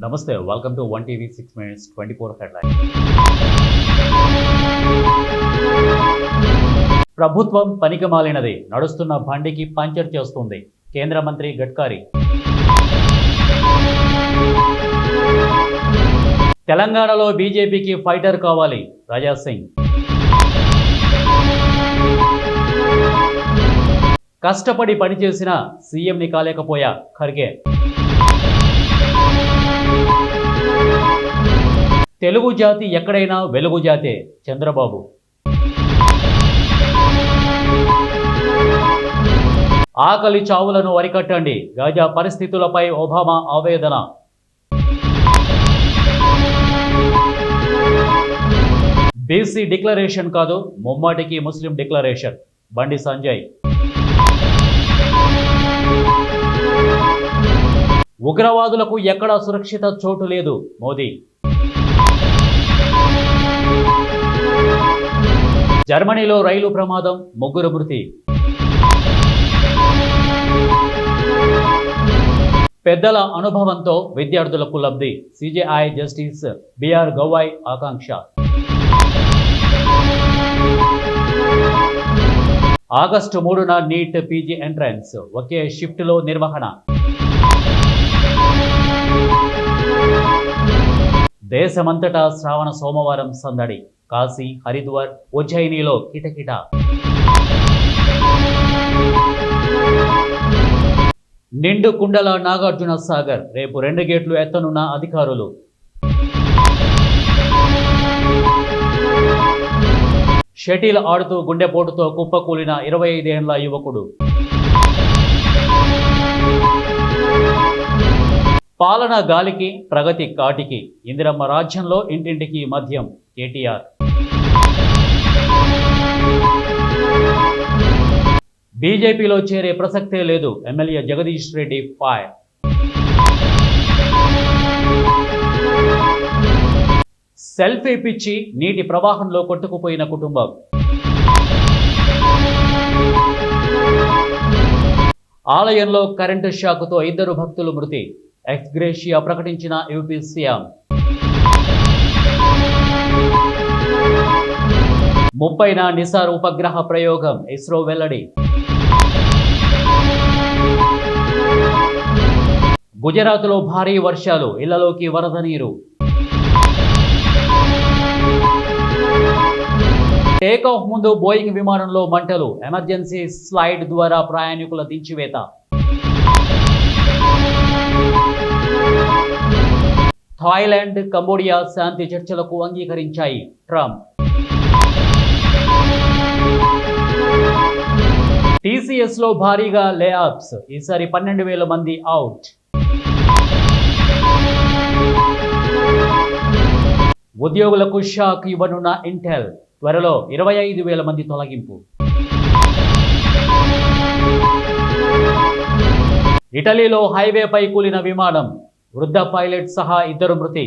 నమస్తే welcome to 1 TV 6 minutes 24 headline. ప్రభుత్వం పనికిమాలినది, నడుస్తున్న బండికి పంచర్ చేస్తుంది. కేంద్ర మంత్రి గడ్కరీ. తెలంగాణలో బీజేపీకి ఫైటర్ కావాలి. రాజా సింగ్. కష్టపడి పనిచేసిన సీఎంని కాలేకపోయా ఖర్గే. తెలుగు జాతి ఎక్కడైనా వెలుగు జాతే చంద్రబాబు. ఆకలి చావులను అరికట్టండి, గాజా పరిస్థితులపై ఒబామా ఆవేదన. బీసీ డిక్లరేషన్ కాదు, ముమ్మాటికి ముస్లిం డిక్లరేషన్. బండి సంజయ్. ఉగ్రవాదులకు ఎక్కడా సురక్షిత చోటు లేదు మోదీ. జర్మనీలో రైలు ప్రమాదం, 3 మృతి. పెద్దల అనుభవంతో విద్యార్థులకు లబ్ధి. సిజేఐ జస్టిస్ బిఆర్ గవాయ్ ఆకాంక్ష. ఆగస్టు 3న నీట్ పీజీ ఎంట్రన్స్, ఒకే షిఫ్ట్లో నిర్వహణ. దేశమంతటా శ్రావణ సోమవారం సందడి. కాశీ, హరిద్వార్, ఉజ్జయినిలో కిటకిట. నిండు కుండల నాగార్జున సాగర్, రేపు 2 గేట్లు ఎత్తనున్న అధికారులు. షటిల్ ఆడుతూ గుండెపోటుతో కుప్పకూలిన 25 ఏళ్ల యువకుడు. పాలన గాలికి, ప్రగతి కాటికి. ఇందిరమ్మ రాజ్యంలో ఇంటింటికి మద్యం. కేటీఆర్. బీజేపీలో చేరే ప్రసక్తే లేదు, MLA Jagadish Reddy fire. Selfie పిచ్చి, నీటి ప్రవాహంలో కొట్టుకుపోయిన కుటుంబం. ఆలయంలో కరెంటు షాకుతో 2 భక్తులు మృతి. ఎక్స్గ్రేషియా ప్రకటించిన యూపీ సీఎం. 30న నిసార్ ఉపగ్రహ ప్రయోగం, ఇస్రో వెల్లడి. గుజరాత్లో భారీ వర్షాలు, ఇళ్లలోకి వరద నీరు. టేకాఫ్ ముందు బోయింగ్ విమానంలో మంటలు, ఎమర్జెన్సీ స్లైడ్ ద్వారా ప్రయాణికుల దించివేత. థాయిలాండ్, కంబోడియా శాంతి చర్చలకు అంగీకరించాయి ట్రంప్. టీసీఎస్లో భారీగా లేఆఫ్స్, ఈసారి 12,000 మంది అవుట్. ఉద్యోగులకు షాక్ ఇవ్వనున్న ఇంటెల్, త్వరలో 25,000 మంది తొలగింపు. ఇటలీలో హైవేపై కూలిన విమానం, వృద్ధ పైలట్ సహా 2 మృతి.